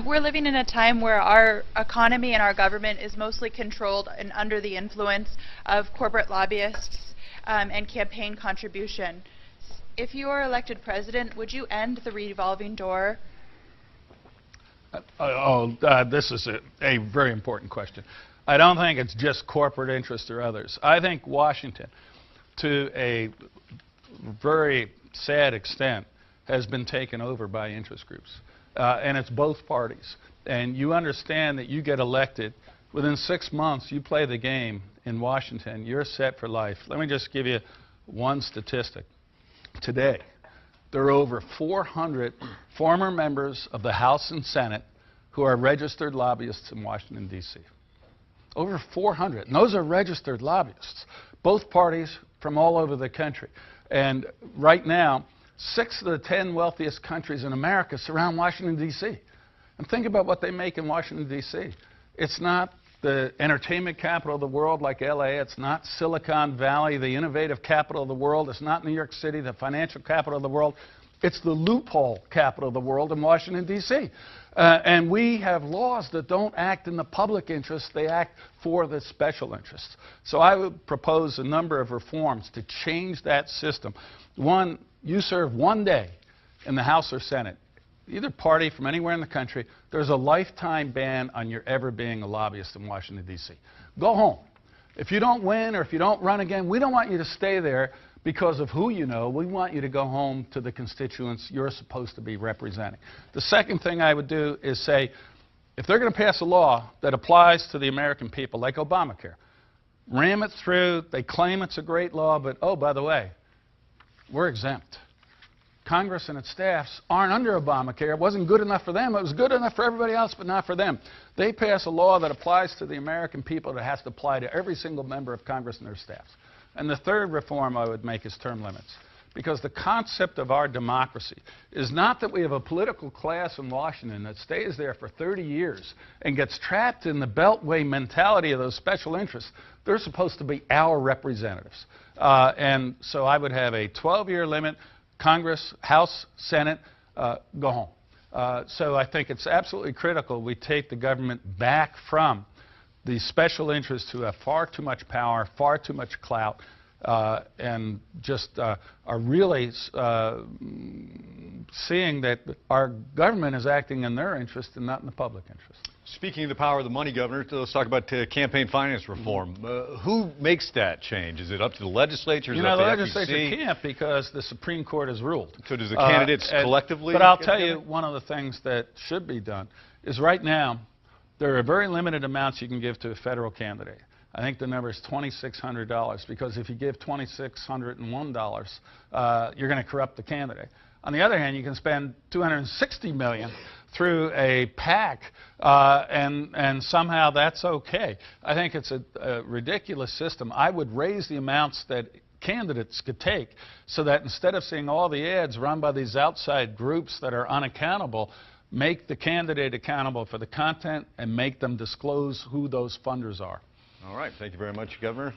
We're living in a time where our economy and our government is mostly controlled and under the influence of corporate lobbyists and campaign contribution. If you are elected president, would you end the revolving door? This is a very important question. I don't think it's just corporate interest or others. I think Washington, to a very sad extent, has been taken over by interest groups. And it's both parties. And you understand that you get elected, within 6 months you play the game in Washington, you're set for life. Let me just give you one statistic. Today, there are over 400 former members of the House and Senate who are registered lobbyists in Washington, D.C. Over 400. And those are registered lobbyists, both parties from all over the country. And right now, 6 of the 10 wealthiest countries in America surround Washington, D.C. And think about what they make in Washington, D.C. It's not the entertainment capital of the world like L.A. It's not Silicon Valley, the innovative capital of the world. It's not New York City, the financial capital of the world. It's the loophole capital of the world in Washington, D.C. And we have laws that don't act in the public interest. They act for the special interests. So I would propose a number of reforms to change that system. One, you serve 1 day in the House or Senate, either party from anywhere in the country, there's a lifetime ban on your ever being a lobbyist in Washington, D.C. Go home. If you don't win or if you don't run again, we don't want you to stay there because of who you know. We want you to go home to the constituents you're supposed to be representing. The second thing I would do is say, if they're going to pass a law that applies to the American people, like Obamacare, ram it through, they claim it's a great law, but oh, by the way, we're exempt. Congress and its staffs aren't under Obamacare. It wasn't good enough for them. It was good enough for everybody else, but not for them. They pass a law that applies to the American people that has to apply to every single member of Congress and their staffs. And the third reform I would make is term limits. Because the concept of our democracy is not that we have a political class in Washington that stays there for 30 years and gets trapped in the beltway mentality of those special interests. They're supposed to be our representatives. And so I would have a 12-year limit. Congress, House, Senate, go home. So I think it's absolutely critical we take the government back from the special interests who have far too much power, far too much clout, and just are really seeing that our government is acting in their interest and not in the public interest. Speaking of the power of the money, Governor, let's talk about campaign finance reform. Who makes that change? Is it up to the legislature? You know, the legislature can't because the Supreme Court has ruled. So does the candidates collectively? But I'll tell you, one of the things that should be done is right now, there are very limited amounts you can give to a federal candidate. I think the number is $2,600, because if you give $2,601, you're going to corrupt the candidate. On the other hand, you can spend $260 million through a PAC, and somehow that's okay. I think it's a ridiculous system. I would raise the amounts that candidates could take so that instead of seeing all the ads run by these outside groups that are unaccountable, make the candidate accountable for the content and make them disclose who those funders are. All right. Thank you very much, Governor.